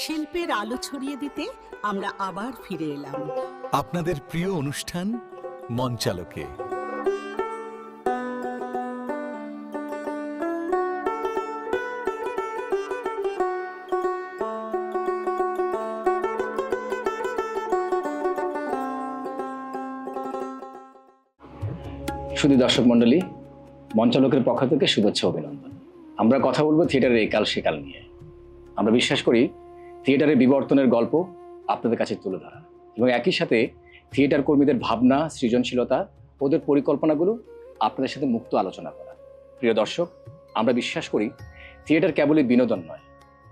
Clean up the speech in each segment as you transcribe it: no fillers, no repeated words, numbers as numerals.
শিল্পের আলো ছড়িয়ে দিতে আমরা আবার ফিরে এলাম আপনাদের প্রিয় অনুষ্ঠান মঞ্চালোকে। শুধু দর্শক মণ্ডলী, মঞ্চালোকের পক্ষ থেকে শুভেচ্ছা অভিনন্দন। আমরা কথা বলবো থিয়েটারের এই কাল সেকাল নিয়ে। আমরা বিশ্বাস করি থিয়েটারের বিবর্তনের গল্প আপনাদের কাছে তুলে ধরা এবং একই সাথে থিয়েটার কর্মীদের ভাবনা, সৃজনশীলতা, ওদের পরিকল্পনাগুলো আপনাদের সাথে মুক্ত আলোচনা করা। প্রিয় দর্শক, আমরা বিশ্বাস করি থিয়েটার কেবলই বিনোদন নয়,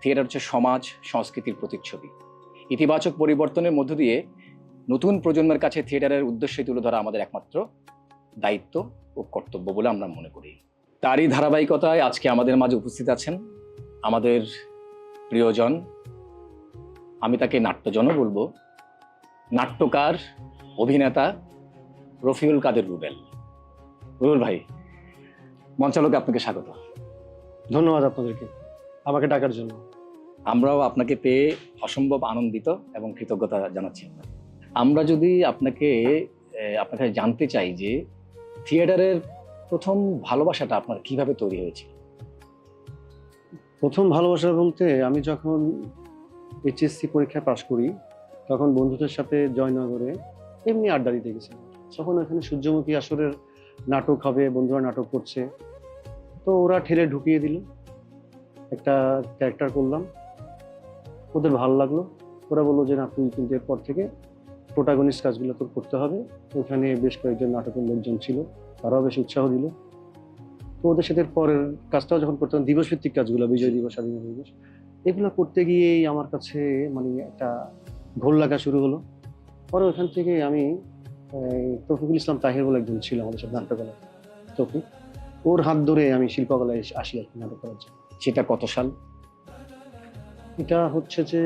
থিয়েটার হচ্ছে সমাজ সংস্কৃতির প্রতিচ্ছবি। ইতিবাচক পরিবর্তনের মধ্য দিয়ে নতুন প্রজন্মের কাছে থিয়েটারের উদ্দেশ্যে তুলে ধরা আমাদের একমাত্র দায়িত্ব ও কর্তব্য বলে আমরা মনে করি। তারই ধারাবাহিকতায় আজকে আমাদের মাঝে উপস্থিত আছেন আমাদের প্রিয়জন, আমি তাকে নাট্যজনও বলবো, নাট্যকার, অভিনেতা রফিউল কাদের রুবেল। রুবেল ভাই, মঞ্চালোকে আপনাকে স্বাগত। ধন্যবাদ আপনাদেরকে আমাকে ডাকার জন্য। আমরাও আপনাকে পেয়ে অসম্ভব আনন্দিত এবং কৃতজ্ঞতা জানাচ্ছি। আমরা যদি আপনাকে জানতে চাই যে থিয়েটারের প্রথম ভালোবাসাটা আপনার কিভাবে তৈরি হয়েছিল? প্রথম ভালোবাসা বলতে আমি যখন এইচএসসি পরীক্ষায় পাশ করি তখন বন্ধুদের সাথে জয়নগরে এমনি আড্ডা দিতে গেছিলাম। তখন ওখানে সূর্যমুখী আসরের নাটক হবে, বন্ধুরা নাটক করছে, তো ওরা ঠেলে ঢুকিয়ে দিল, একটা ক্যারেক্টার করলাম, ওদের ভালো লাগলো। ওরা বললো যে না, তুই কিন্তু এরপর থেকে প্রোটাগনিস্ট কাজগুলো তোর করতে হবে। ওখানে বেশ কয়েকজন নাটকের লোকজন ছিল, তারাও বেশ উৎসাহ দিল। তো ওদের সাথে পরের কাজটাও যখন করতাম, দিবসভিত্তিক কাজগুলো, বিজয় দিবস, স্বাধীনতা দিবস, এগুলো করতে গিয়েই আমার কাছে মানে একটা ঘোর লাগা শুরু হলো। পরে ওখান থেকে আমি তৌফিকুল ইসলাম তাহির বলে একজন ছিল আমাদের সাথে নাট্যকলায়, তৌফিক, ওর হাত ধরে আমি শিল্পকলায় আসি আর কি নাটক করার জন্য। সেটা কত সাল? এটা হচ্ছে যে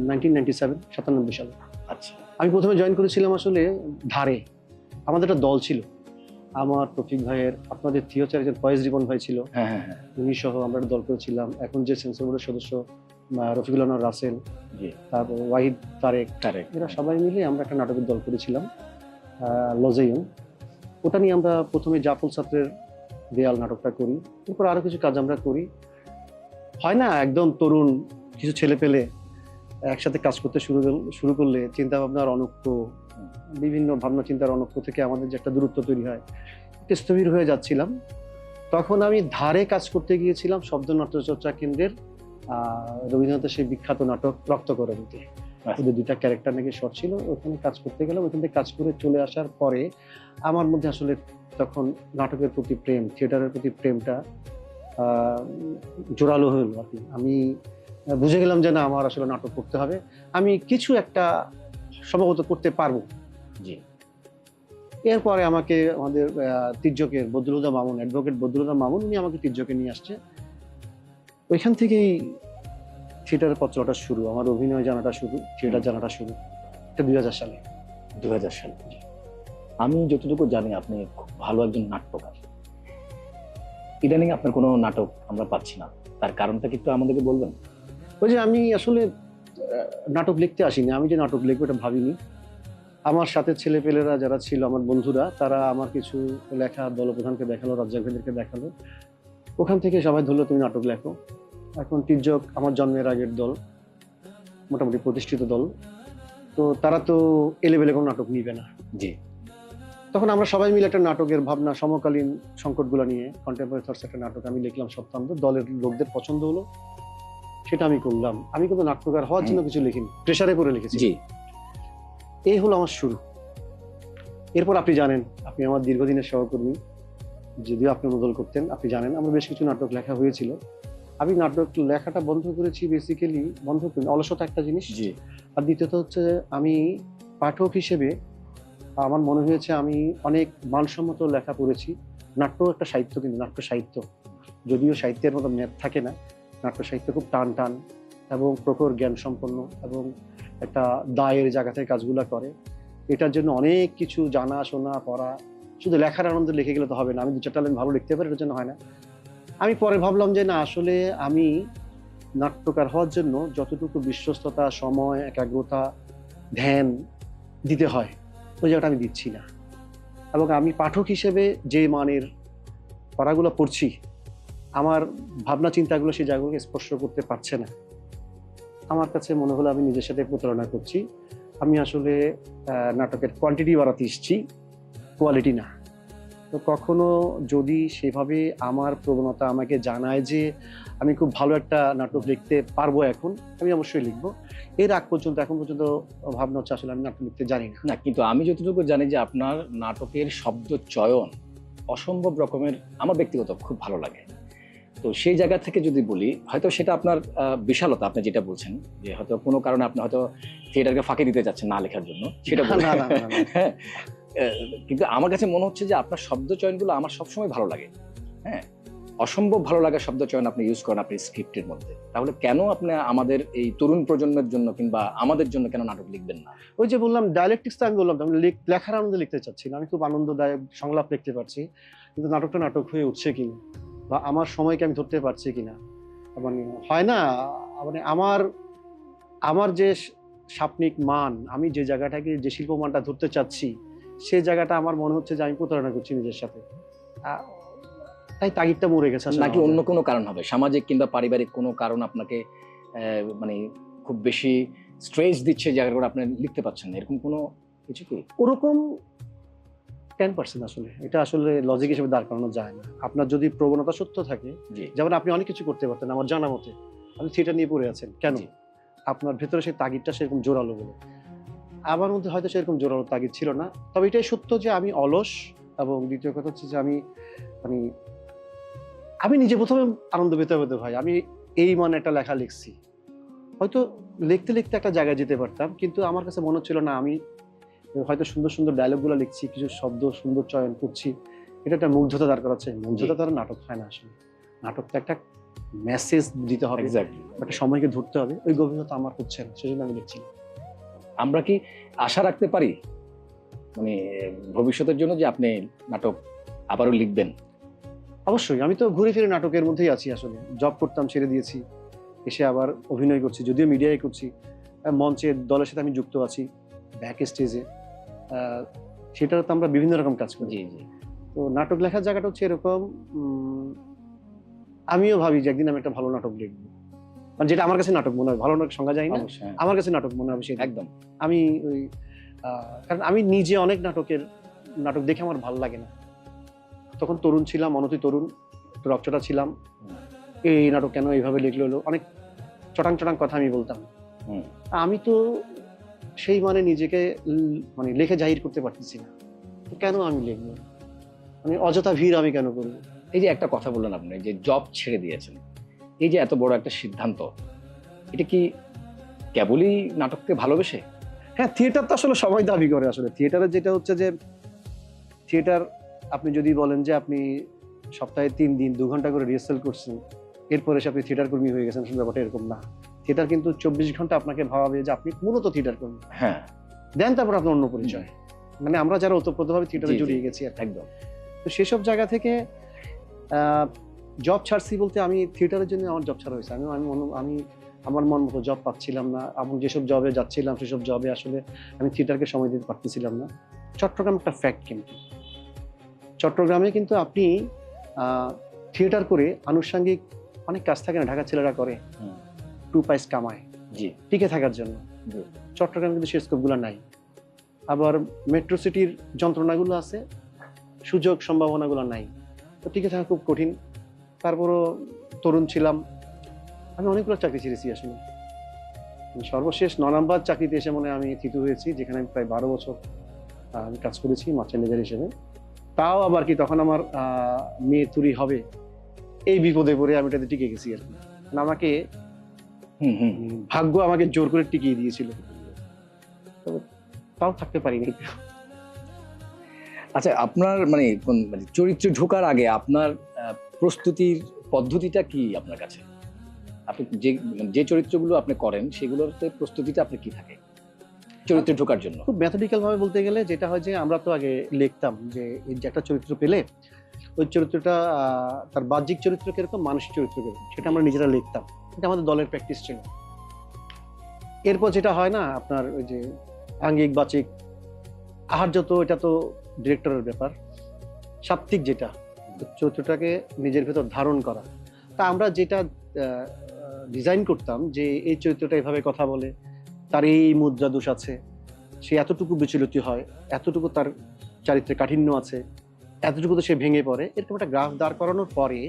1997, 97 সালে। আচ্ছা, আমি প্রথমে জয়েন করেছিলাম আসলে ধারে। আমাদের একটা দল ছিল, আমার তৌফিক ভাইয়ের, আপনাদের থিয়েটার একজন ফয়েজ রিপন ভাই ছিল, হ্যাঁ হ্যাঁ হ্যাঁ, উনি সহ আমরা একটা দল করেছিলাম। এখন যে সেন্সর বোর্ডের সদস্য রফিকুল আনোয়ার রাসেল, জি, তারপর ওয়াহিদ তারেক, এরা সবাই মিলে আমরা একটা নাটকের দল করেছিলাম, লজেইয়ন। ওটা নিয়ে আমরা প্রথমে জাফল ছাত্রের দেয়াল নাটকটা করি, এরপর আরো কিছু কাজ আমরা করি। হয় না, একদম তরুণ কিছু ছেলে পেলে একসাথে কাজ করতে শুরু করলে চিন্তা ভাবনার অনক্য, বিভিন্ন ভাবনা চিন্তার অনক্য থেকে আমাদের যে একটা দূরত্ব তৈরি হয়, স্থবির হয়ে যাচ্ছিলাম। তখন আমি ধারে কাজ করতে গিয়েছিলাম শব্দ নাট্যচর্চা কেন্দ্রের রবীন্দ্রনাথের সেই বিখ্যাত নাটক রক্তকরবীতে। ওদের দুইটা ক্যারেক্টার নাকি শর্ট ছিল, ওখানে কাজ করতে গেলাম। ওখান থেকে কাজ করে চলে আসার পরে আমার মধ্যে আসলে তখন নাটকের প্রতি প্রেম, থিয়েটারের প্রতি প্রেমটা জোরালো হলো আর কি। আমি বুঝে গেলাম যে না, আমার আসলে নাটক করতে হবে, আমি কিছু একটা সম্ভবত করতে পারবো। জি। এরপরে আমাকে আমাদের তির্যকের বদরুল মামুন, অ্যাডভোকেট বদরুল মামুন, উনি আমাকে তির্যকে নিয়ে আসছে। ওইখান থেকেই থিয়েটারের পথ চলাটা শুরু, আমার অভিনয় জানাটা শুরু, থিয়েটার জানাটা শুরু। এটা 2000 সালে। 2000 সালে। আমি যতটুকু জানি আপনি খুব ভালো একজন নাট্যকার। ইদানিং আপনার কোনো নাটক আমরা পাচ্ছি না, তার কারণটা কি একটু আমাদেরকে বলবেন? ওই যে আমি আসলে নাটক লিখতে আসিনি, আমি যে নাটক লিখবো এটা ভাবিনি। আমার সাথে ছেলেপেলেরা যারা ছিল, আমার বন্ধুরা, তারা আমার কিছু লেখা দলপ্রধানকে দেখালো, রাজ্জাকদেরকে দেখালো। ওখান থেকে সবাই ধরলো তুমি নাটক লেখো। এখন তির্যক আমার জন্মের আগের দল, মোটামুটি প্রতিষ্ঠিত দল, তো তারা তো এলেবেলে কোনো নাটক নিবে না। জি। তখন আমরা সবাই মিলে একটা নাটকের ভাবনা, সমকালীন সংকটগুলো নিয়ে কন্টেম্পোরারি থটস একটা নাটক আমি লিখলাম। সপ্তান্ত দলের লোকদের পছন্দ হলো, সেটা আমি করলাম। আমি কিন্তু নাট্যকার হওয়ার জন্য কিছু লিখিনি, প্রেসারে পড়ে লিখেছি। জি। এই হলো আমার শুরু। এরপর আপনি জানেন, আপনি আমার দীর্ঘদিনের সহকর্মী, যদিও আপনি অনুদল করতেন, আপনি জানেন আমার বেশ কিছু নাটক লেখা হয়েছিল। আমি নাটক লেখাটা বন্ধ করেছি, বেসিক্যালি বন্ধ করি, অলসতা একটা জিনিস। জি। আর দ্বিতীয়ত হচ্ছে আমি পাঠক হিসেবে আমার মনে হয়েছে আমি অনেক মানসম্মত লেখা পড়েছি। নাট্য একটা সাহিত্য, কিন্তু নাট্য সাহিত্য, যদিও সাহিত্যের মতো ম্যাথ থাকে না, নাট্য সাহিত্য খুব টান টান এবং প্রখর জ্ঞান সম্পন্ন এবং একটা দায়ের জায়গা থেকে কাজগুলো করে। এটার জন্য অনেক কিছু জানা শোনা পড়া, শুধু লেখার আনন্দ লিখে গেলে তো হবে না। আমি 2-4টা লাইন ভালো লিখতে পারি, এটার জন্য হয় না। আমি পরে ভাবলাম যে না, আসলে আমি নাট্যকার হওয়ার জন্য যতটুকু বিশ্বস্ততা, সময়, একাগ্রতা, ধ্যান দিতে হয় ওই জায়গাটা আমি দিচ্ছি না। এবং আমি পাঠক হিসেবে যে মানের পড়াগুলো পড়ছি, আমার ভাবনা চিন্তাগুলো সেই জায়গাগুলোকে স্পর্শ করতে পারছে না। আমার কাছে মনে হলো আমি নিজের সাথে প্রতারণা করছি। আমি আসলে নাটকের কোয়ান্টিটি বাড়াতে এসেছি, কোয়ালিটি না। তো কখনো যদি সেভাবে আমার প্রবণতা আমাকে জানায় যে আমি খুব ভালো একটা নাটক লিখতে পারবো, এখন আমি অবশ্যই লিখবো। এর আগ পর্যন্ত এখন পর্যন্ত ভাবনা হচ্ছে আসলে আমি নাটক লিখতে জানি না। না, কিন্তু আমি যতটুকু জানি যে আপনার নাটকের শব্দ চয়ন অসম্ভব রকমের আমার ব্যক্তিগত খুব ভালো লাগে। তো সেই জায়গা থেকে যদি বলি, হয়তো সেটা আপনার বিশালতা, আপনি যেটা বলছেন যে হয়তো কোনো কারণে আপনি হয়তো থিয়েটারকে ফাঁকি দিতে যাচ্ছেন না লেখার জন্য, সেটা না, না, না, না, না। হ্যাঁ, কিন্তু আমার কাছে মনে হচ্ছে যে আপনার শব্দ চয়নগুলো আমার সবসময় ভালো লাগে। হ্যাঁ, অসম্ভব ভালো লাগা শব্দ চয়ন আপনি ইউজ করেন আপনার স্ক্রিপ্টের মধ্যে। তাহলে কেন আপনি আমাদের এই তরুণ প্রজন্মের জন্য কিংবা আমাদের জন্য কেন নাটক লিখবেন না? ওই যে বললাম ডায়ালেকটিক্স, আমি বললাম আমি লেখার আনন্দে লিখতে চাচ্ছি না। আমি খুব আনন্দদায়ক সংলাপ লিখতে পারছি, কিন্তু নাটকটা নাটক হয়ে উঠছে কিনা বা আমার সময়কে আমি ধরতে পারছি কিনা, মানে হয় না, মানে আমার যে সাপনিক মান, আমি যে জায়গাটাকে, যে শিল্প মানটা ধরতে চাচ্ছি, সেই জায়গাটা আমার মনে হচ্ছে যে আমি প্রতারণা করছি নিজের সাথে। তাই তাগিদটা মরে গেছে আসলে নাকি আমাদের। অন্য কোনো কারণ হবে, সামাজিক কিংবা পারিবারিক কোনো কারণ আপনাকে মানে খুব বেশি স্ট্রেস দিচ্ছে, জায়গাগুলো আপনি লিখতে পারছেন না, এরকম কোনো কিছু কি? ওরকম 10% আসলে এটা আসলে লজিক হিসেবে দাঁড় করানো যায় না। আপনার যদি প্রবণতা সত্য থাকে, জি, যেমন আপনি অনেক কিছু করতে পারতেন আমার জানা মতে, আপনি থিয়েটার নিয়ে পড়ে আছেন কেন? জি। আপনার ভেতরে সেই তাগিদটা সেরকম জোরালো বলে। আমার মধ্যে হয়তো সেরকম জোরালো তাগিদ ছিল না। তবে এটাই সত্য যে আমি অলস, এবং দ্বিতীয় কথা হচ্ছে যে মানে আমি নিজে প্রথমে আনন্দ পেতে পেতে ভাই আমি এই মানে একটা লেখা লিখছি, হয়তো লিখতে লিখতে একটা জায়গায় যেতে পারতাম, কিন্তু আমার কাছে মনে হচ্ছিল না আমি হয়তো সুন্দর সুন্দর ডায়লগগুলো লিখছি, কিছু শব্দ সুন্দর চয়ন করছি, এটা একটা মুগ্ধতা দাঁড় করাচ্ছে। মুগ্ধতা দ্বারা নাটক হয় না আসলে। নাটকটা একটা মেসেজ দিতে হবে, এক্স্যাক্টলি। একটা সময়কে ধরতে হবে, ওই গভীরতা আমার হচ্ছে না, সেজন্য আমি লিখছি না। আমরা কি আশা রাখতে পারি মানে ভবিষ্যতের জন্য যে আপনি নাটক আবারও লিখবেন? অবশ্যই, আমি তো ঘুরে ফিরে নাটকের মধ্যেই আছি আসলে। জব করতাম, ছেড়ে দিয়েছি, এসে আবার অভিনয় করছি, যদিও মিডিয়ায় করছি। মঞ্চের দলের সাথে আমি যুক্ত আছি, ব্যাক স্টেজে, সেটাও তো আমরা বিভিন্ন রকম কাজ করি। জি, জি। তো নাটক লেখার জায়গাটা হচ্ছে এরকম, আমিও ভাবি যে একদিন আমি একটা ভালো নাটক লিখবো, মানে যেটা আমার কাছে নাটক মনে হয়, ভালো নাটক সংজ্ঞা যায় না, অবশ্যই, হ্যাঁ। আমার কাছে নাটক মনে হবে সেটা। একদম। আমি ওই কারণ আমি নিজে অনেক নাটক দেখে আমার ভালো লাগে না। তখন তরুণ ছিলাম, অনতি তরুণ, একটু রকচটা ছিলাম, এই নাটক কেন এইভাবে লিখলো হলো, অনেক চটাং চটাং কথা আমি বলতাম। হুম। আমি তো সেই মানে নিজেকে মানে লিখে জাহির করতে পারতেছি না, তো কেন আমি লিখবো, মানে অযথা ভিড় আমি কেন করবো? এই যে একটা কথা বললেন আপনি যে জব ছেড়ে দিয়েছেন, এই যে এত বড় একটা সিদ্ধান্ত, এটা কি কেবলই নাটককে ভালোবেসে? হ্যাঁ, থিয়েটার তো আসলে সবাই দাবি করে। আসলে থিয়েটারের যেটা হচ্ছে যে থিয়েটার, আপনি যদি বলেন যে আপনি সপ্তাহে 3 দিন 2 ঘন্টা করে রিহার্সাল করছেন, এরপরে এসে আপনি থিয়েটার কর্মী হয়ে গেছেন, আসলে ব্যাপারটা এরকম না। থিয়েটার কিন্তু 24 ঘন্টা আপনাকে ভাবাবে যে আপনি মূলত থিয়েটার কর্মী, হ্যাঁ, দেন তারপর আপনার অন্য পরিচয়। মানে আমরা যারা ওতপ্রোতভাবে থিয়েটারে জি, জি। জড়িয়ে গেছি আর কি। একদম। তো সেসব জায়গা থেকে জব ছাড়ছি বলতে, আমি থিয়েটারের জন্য আমার জব ছাড়া হয়েছে। আমি আমার মন মতো জব পাচ্ছিলাম না, এবং যেসব জবে যাচ্ছিলাম সেসব জবে আসলে আমি থিয়েটারকে সময় দিতে পারতেছিলাম না। চট্টগ্রাম একটা ফ্যাক্ট, কিন্তু চট্টগ্রামে কিন্তু আপনি থিয়েটার করে আনুষঙ্গিক অনেক কাজ থাকে না, ঢাকার ছেলেরা করে, হুম। 2 পয়সা কামায় জি, টিকে থাকার জন্য। জি। চট্টগ্রামে কিন্তু সেই স্কোপগুলো নাই। আবার মেট্রো সিটির যন্ত্রণাগুলো আছে, সুযোগ সম্ভাবনাগুলো নাই, তো টিকে থাকা খুব কঠিন। তারপরও তরুণ ছিলাম, আমি অনেকগুলো চাকরি ছেড়েছি আসলে। সর্বশেষ 9 নাম্বার চাকরিতে এসে মনে হয় আমি থিতু হয়েছি, যেখানে আমি প্রায় 12 বছর আমি কাজ করেছি মার্চেন্ট লেজার হিসেবে। তাও আবার কি তখন আমার মেয়ে তুরি হবে, এই বিপদে পড়ে আমি এটাতে টিকে গেছি আর কি। মানে আমাকে ভাগ্য আমাকে জোর করে টিকিয়ে দিয়েছিল, তবে তাও থাকতে পারিনি। আচ্ছা, আপনার মানে চরিত্রে ঢোকার আগে আপনার প্রস্তুতির পদ্ধতিটা কি আপনার কাছে? আপনি যে চরিত্রগুলো আপনি করেন সেগুলোতে প্রস্তুতিটা আপনি কি থাকে চরিত্রে ঢোকার জন্য? খুব ম্যাথমেটিক্যাল ভাবে বলতে গেলে যেটা হয় যে আমরা তো আগে লিখতাম যে এই যে একটা চরিত্র পেলে ওই চরিত্রটা তার বাহ্যিক চরিত্র কিরকম, মানসিক চরিত্র কিরকম, সেটা আমরা নিজেরা লিখতাম। এটা আমাদের দলের প্র্যাকটিস ছিল। এরপর যেটা হয় না আপনার ওই যে আঙ্গিক বাচিক আহার্য, তো এটা তো ডিরেক্টরের ব্যাপার। সাত্ত্বিক যেটা চরিত্রটাকে নিজের ভেতর ধারণ করা, তা আমরা যেটা ডিজাইন করতাম যে এই চরিত্রটা এভাবে কথা বলে, তার এই মুদ্রা দোষ আছে, সে এতটুকু বিচলিত হয়, এতটুকু তার চারিত্রে কাঠিন্য আছে, এতটুকু তো সে ভেঙে পড়ে, এরকম একটা গ্রাফ দাঁড় করানোর পরে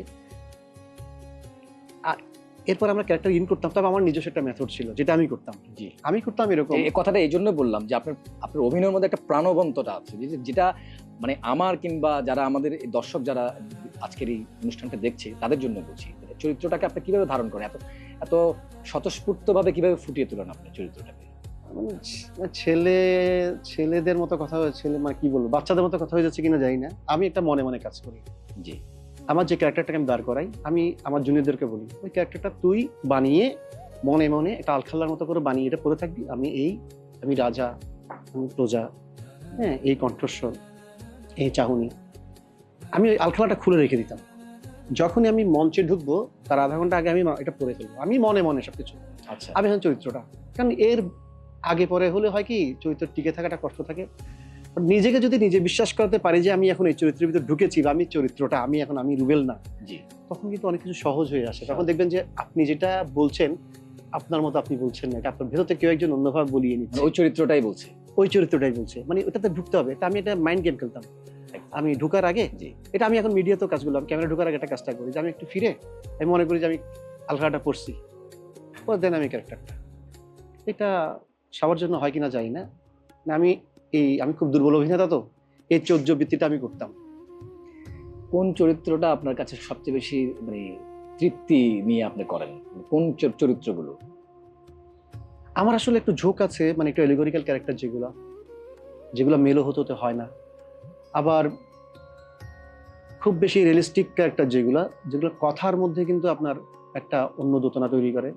এরপর আমরা ক্যারেক্টার ইন করতাম। তবে আমার নিজস্ব একটা মেথড ছিল যেটা আমি করতাম। জি, আমি করতাম এরকম। এই কথাটা এই জন্য বললাম যে আপনার আপনার অভিনয়ের মধ্যে একটা প্রাণবন্ততা আছে, যেটা মানে আমার কিংবা যারা আমাদের এই দর্শক যারা আজকের এই অনুষ্ঠানটা দেখছে তাদের জন্য বলছি, চরিত্রটাকে আপনি কিভাবে ধারণ করেন, এত এত স্বতঃস্ফূর্ত ভাবে কিভাবে ফুটিয়ে তোলেন আপনার চরিত্রটাকে? মানে ছেলেদের মতো কথা ছেলে মানে কি বলবো, বাচ্চাদের মতো কথা হয়ে যাচ্ছে কিনা জানি না। আমি একটা মনে মনে কাজ করি। জি, আমার যে ক্যারেক্টারটাকে আমি দাঁড় করাই, আমি আমার জুনিয়রদেরকে বলি ওই ক্যারেক্টারটা তুই বানিয়ে মনে মনে একটা আলখাল্লার মতো করে বানিয়ে এটা পড়ে থাকবি। আমি রাজা, আমি প্রজা, হ্যাঁ, এই কণ্ঠস্বর, এই চাহনি, আমি ওই আলখাল্লাটা খুলে রেখে দিতাম। যখনই আমি মঞ্চে ঢুকবো তার আধা ঘন্টা আগে আমি এটা পড়ে ফেলবো, আমি মনে মনে সবকিছু। আচ্ছা, আমি এখন চরিত্রটা, কারণ এর আগে পরে হলে হয় কি চরিত্র টিকে থাকাটা কষ্ট থাকে। নিজেকে যদি নিজে বিশ্বাস করতে পারি যে আমি এখন এই চরিত্রের ভিতরে ঢুকেছি বা আমি চরিত্রটা, আমি রুবেল না, জি, তখন কিন্তু অনেক কিছু সহজ হয়ে আসে। তখন দেখবেন যে আপনি যেটা বলছেন আপনার মতো আপনি বলছেন না, এটা আপনার ভেতর থেকে কেউ একজন অন্যভাবে বলিয়ে নিচ্ছে, ওই চরিত্রটাই বলছে, ওই চরিত্রটাই বলছে, মানে ওটাতে ঢুকতে হবে। তা আমি একটা মাইন্ড গেম খেলতাম। আমি ঢুকার আগে, জি, এটা আমি এখন মিডিয়াতেও কাজগুলো, আমি ক্যামেরা ঢুকার আগে একটা কাজটা করি যে আমি একটু ফিরে আমি মনে করি যে আমি আলখাটা পড়ছি, ও দেন আমি ক্যারেক্টারটা। এটা সবার জন্য হয় কিনা জানি না, আমি খুব দুর্বল অভিনেতা, তো এই চৌর্য বৃত্তিটা আমি করতাম। কোন চরিত্রটা আপনার কাছে সবচেয়ে বেশি মানে তৃপ্তি নিয়ে আপনি করেন, কোন চরিত্রগুলো? আমার আসলে একটু ঝোঁক আছে, মানে একটু এলিগোরিক্যাল ক্যারেক্টার যেগুলো মেলো হতে হয় না, আবার খুব বেশি রিয়েলিস্টিক ক্যারেক্টার যেগুলো কথার মধ্যে কিন্তু আপনার একটা অন্য দোতনা তৈরি করে।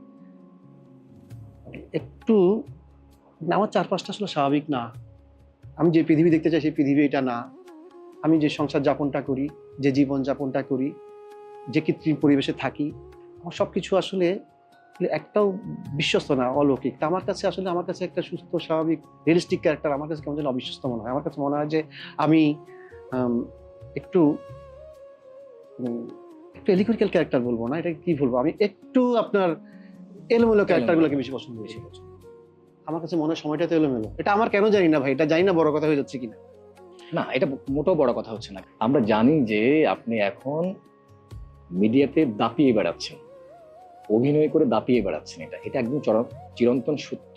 একটু আমার চারপাশটা আসলে স্বাভাবিক না, আমি যে পৃথিবী দেখতে চাই সেই পৃথিবী এটা না, আমি যে সংসার যাপনটা করি, যে জীবন যাপনটা করি, যে কৃত্রিম পরিবেশে থাকি, আমার সবকিছু আসলে একটাও বিশ্বস্ত না, অলৌকিক। তা আমার কাছে একটা সুস্থ স্বাভাবিক রিয়েলিস্টিক ক্যারেক্টার আমার কাছে কেমন যেন অবিশ্বস্ত মনে হয়। আমার কাছে মনে হয় যে আমি একটু এলিগোরিক্যাল ক্যারেক্টার বলবো না, এটা কি বলবো, আমি একটু আপনার এলোমেলো ক্যারেক্টারগুলোকে বেশি পছন্দ করি। আমার কাছে মনে হয় সময়টা তো এলোমেলো। এটা আমার কেন জানি না ভাই, এটা জানি না বড় কথা হয়ে যাচ্ছে কিনা। না, এটা মোটেও বড় কথা হচ্ছে না। আমরা জানি যে আপনি এখন মিডিয়াতে দাপিয়ে বেড়াচ্ছেন, অভিনয় করে দাপিয়ে বেড়াচ্ছেন, এটা একদম চিরন্তন সত্য।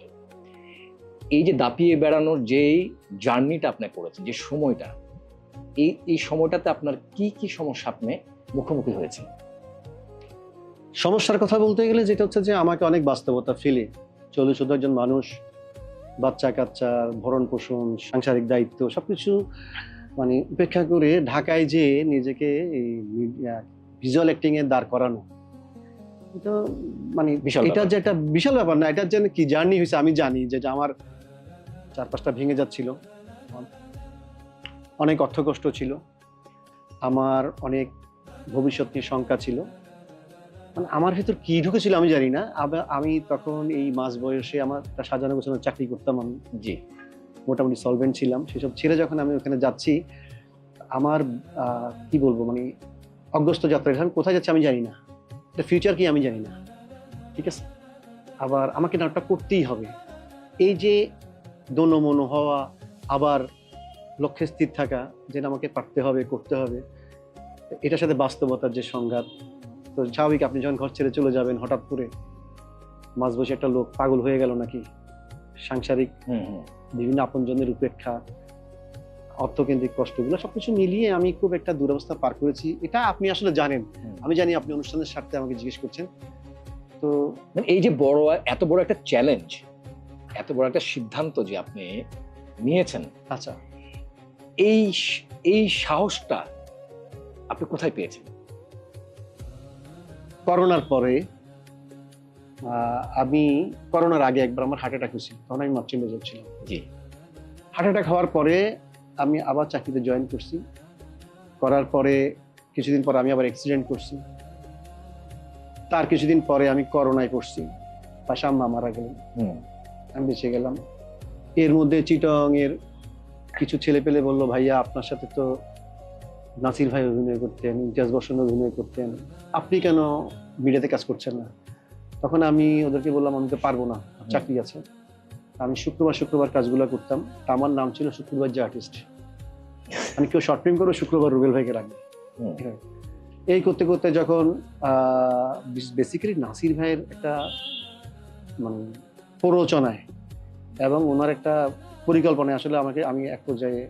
এই যে দাপিয়ে বেড়ানোর যেই জার্নিটা আপনি করেছেন, যে সময়টা, এই সময়টাতে আপনার কি কি সমস্যা আপনি মুখোমুখি হয়েছেন? সমস্যার কথা বলতে গেলে যেটা হচ্ছে যে আমাকে অনেক বাস্তবতা ফিলে চলে, শুধু একজন মানুষ, বাচ্চা কাচ্চার ভরণ পোষণ, সাংসারিক দায়িত্ব সবকিছু মানে উপেক্ষা করে ঢাকায় যে নিজেকে এই ভিজুয়াল অ্যাক্টিং এ দাঁড় করানো, এটা মানে এটা যে একটা বিশাল ব্যাপার না, এটার জন্য কি জার্নি হয়েছে আমি জানি। যেটা আমার চারপাশটা ভেঙে যাচ্ছিল, অনেক অর্থ কষ্ট ছিল, আমার অনেক ভবিষ্যৎ নিয়ে শঙ্কা ছিল, মানে আমার ভিতর কি ঢুকেছিল আমি জানি না। আমি তখন এই মাঝ বয়সে আমার একটা সাজানো গোছানো চাকরি করতাম, আমি জি, মোটামুটি সলভেন্ট ছিলাম। সেসব ছেড়ে যখন আমি ওখানে যাচ্ছি, আমার কি বলবো, মানে অগ্রস্ত যাত্রা, আমি কোথায় যাচ্ছি আমি জানি না, এটা ফিউচার কি আমি জানি না, ঠিক আছে। আবার আমাকে নাটকটা করতেই হবে, এই যে দোনমনো হওয়া, আবার লক্ষ্যে স্থির থাকা, যেটা আমাকে পারতে হবে, করতে হবে, এটার সাথে বাস্তবতার যে সংঘাত। তো স্বাভাবিক, আপনি যখন ঘর ছেড়ে চলে যাবেন হঠাৎ করে, মাঝ বসে একটা লোক পাগল হয়ে গেল নাকি, সাংসারিক বিভিন্ন আপনজনের উপেক্ষা, অর্থকেন্দ্রিক কষ্টগুলো সবকিছু মিলিয়ে আমি খুব একটা দুরবস্থা পার করেছি। এটা আপনি আসলে জানেন, আমি জানি আপনি অনুষ্ঠানের স্বার্থে আমাকে জিজ্ঞেস করছেন। তো এই যে এত বড় একটা চ্যালেঞ্জ, এত বড় একটা সিদ্ধান্ত যে আপনি নিয়েছেন, আচ্ছা, এই সাহসটা আপনি কোথায় পেয়েছেন? করোনার পরে, আমি করোনার আগে একবার আমার হার্ট অ্যাটাক হয়েছিল, তখন আমি মাতৃ মেজর ছিলাম। জি, হার্ট অ্যাটাক হওয়ার পরে আমি আবার চাকরিতে জয়েন করছি, করার পরে কিছুদিন পর আমি আবার অ্যাক্সিডেন্ট করছি। তার কিছুদিন পরে আমি করোনায় পড়ছি, পাশে আম্মা মারা গেলেন, হুম, আমি বেঁচে গেলাম। এর মধ্যে চিটং এর কিছু ছেলে পেলে বললো, ভাইয়া আপনার সাথে তো নাসির ভাই অভিনয় করতেন, ইমতিয়াজ বর্ষণ অভিনয় করতেন, আপনি কেন মিডিয়াতে কাজ করছেন না? তখন আমি ওদেরকে বললাম আমি তো পারবো না, চাকরি আছে। আমি শুক্রবার কাজগুলো করতাম। তা আমার নাম ছিল শুক্রবার যে আর্টিস্ট। মানে কেউ শর্ট ফিল্ম করবে, শুক্রবার রুবেল ভাইকে রাখবে। হুম, এই করতে করতে যখন বেসিক্যালি নাসির ভাইয়ের একটা মানে প্ররোচনায় এবং ওনার একটা পরিকল্পনায় আসলে আমি এক পর্যায়ে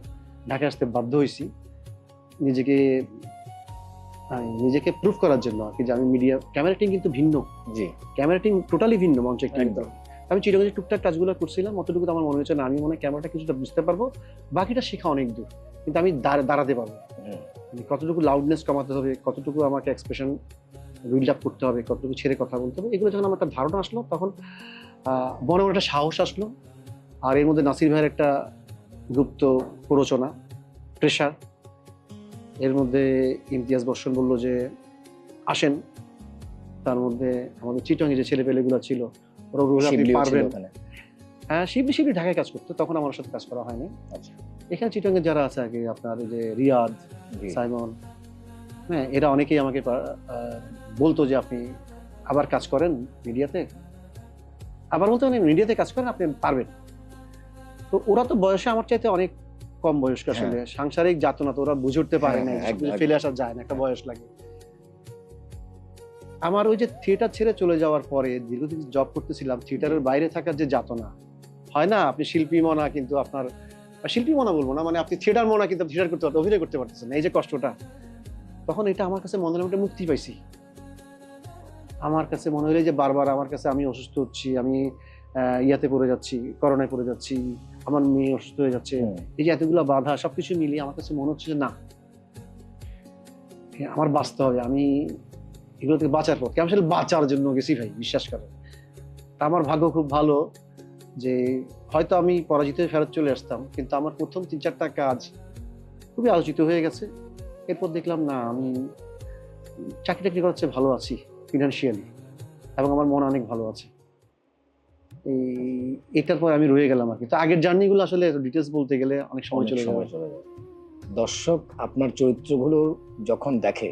ঢাকা আসতে বাধ্য হয়েছি, নিজেকে প্রুফ করার জন্য আর কি, যে আমি মিডিয়া ক্যামেরা টিম কিন্তু ভিন্ন, জি, ক্যামেরা টিম টোটালি ভিন্ন মঞ্চে একটা। একদম। আমি চিরকাল টুকটাক কাজগুলো করছিলাম, অতটুকু তো আমার মনে হচ্ছে না আমি মনে হয় ক্যামেরাটা কিছুটা বুঝতে পারবো, বাকিটা শেখা অনেক দূর, কিন্তু আমি দাঁড়াতে পারবো। হুম, মানে কতটুকু লাউডনেস কমাতে হবে, কতটুকু আমাকে এক্সপ্রেশন বিল্ড আপ করতে হবে, কতটুকু ছেড়ে কথা বলতে হবে, এগুলো যখন আমার একটা ধারণা আসলো তখন মনে মনে একটা সাহস আসলো। আর এর মধ্যে নাসির ভাইয়ের একটা গুপ্ত প্ররোচনা, প্রেশার। এর মধ্যে ইমতিয়াজ বর্ষণ বললো যে আসেন। তার মধ্যে আমাদের চিটংয়ে যে ছেলে পেলেগুলো ছিল ওরা বললো, আপনি শিবলিও ছিল পারবেন। ওখানে। হ্যাঁ, শিবলি ঢাকায় কাজ করতো, তখন আমার সাথে কাজ করা হয়নি। আচ্ছা, এখানে চিটংয়ে যারা আছে আগে, আপনার এই যে রিয়াদ, জি, সাইমন, হ্যাঁ, এরা অনেকেই আমাকে বলতো যে আপনি আবার কাজ করেন মিডিয়াতে, আবার বলতো মানে মিডিয়াতে কাজ করেন, আপনি পারবেন। তো ওরা তো বয়সে আমার চাইতে অনেক কম বয়স্ক, আসলে সাংসারিক যাতনা তো ওরা বুঝে উঠতে পারে না, হ্যাঁ, একদম, ফেলে আসা যায় না, একটা বয়স লাগে। আমার ওই যে থিয়েটার ছেড়ে চলে যাওয়ার পরে দীর্ঘদিন জব করতেছিলাম, থিয়েটারের বাইরে থাকার যে যাতনা হয় না, আপনি শিল্পী মনা কিন্তু আপনার, শিল্পী মনা বলবো না, মানে আপনি থিয়েটার মনা কিন্তু থিয়েটার করতে পারতেন, অভিনয় করতে পারতেছেন না, এই যে কষ্টটা, তখন এটা আমার কাছে মনে হলো মুক্তি পাইছি। আমার কাছে মনে হলো যে বারবার আমার কাছে আমি অসুস্থ হচ্ছি, আমি ইয়াতে পড়ে যাচ্ছি, করোনায় পড়ে যাচ্ছি, আমার মেয়ে অসুস্থ হয়ে যাচ্ছে, হুম, এই যে এতগুলো বাধা সবকিছু মিলিয়ে আমার কাছে মনে হচ্ছে যে না, আমার বাঁচতে হবে, আমি এগুলো থেকে বাঁচার পথ, আমি আসলে বাঁচার জন্য গেছি ভাই, বিশ্বাস করেন। তা আমার ভাগ্য খুব ভালো যে হয়তো আমি পরাজিত হয়ে ফেরত চলে আসতাম, কিন্তু আমার প্রথম 3-4টা কাজ খুবই আলোচিত হয়ে গেছে। এরপর দেখলাম না, আমি চাকরি টাকরি করার চেয়ে ভালো আছি ফিনান্সিয়ালি, এবং আমার মন অনেক ভালো আছে। এটার পর আমি রয়ে গেলাম আর কি। তো আগের জার্নিগুলো আসলে ডিটেলস বলতে গেলে অনেক সময় অনেক চলে সময় যাবে। চলে যায়। দর্শক আপনার চরিত্রগুলো যখন দেখে,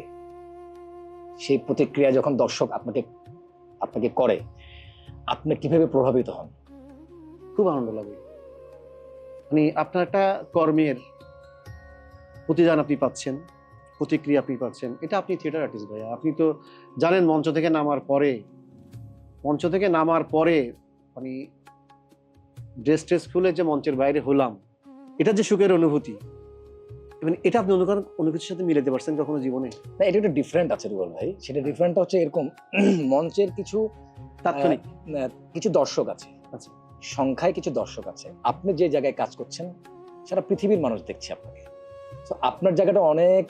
সেই প্রতিক্রিয়া যখন দর্শক আপনাকে করে, আপনি কিভাবে প্রভাবিত হন? খুব আনন্দ লাগে। মানে আপনার একটা কর্মের প্রতিদান আপনি পাচ্ছেন, প্রতিক্রিয়া আপনি পাচ্ছেন, এটা আপনি থিয়েটার আর্টিস্ট ভাইয়া। আপনি তো জানেন মঞ্চ থেকে নামার পরে মানে ড্রেস খুলে যে মঞ্চের বাইরে হলাম, এটা যে সুখের অনুভূতি, মানে এটা আপনি অন্য কিছুর সাথে মিলাতে পারছেন কখনো জীবনে? না, এটা একটু ডিফারেন্ট আছে রুবেল ভাই। সেটা ডিফারেন্টটা হচ্ছে এরকম, মঞ্চের তাৎক্ষণিক কিছু দর্শক আছে, আচ্ছা, সংখ্যায় কিছু দর্শক আছে। আপনি যে জায়গায় কাজ করছেন সারা পৃথিবীর মানুষ দেখছে আপনাকে। তো আপনার জায়গাটা অনেক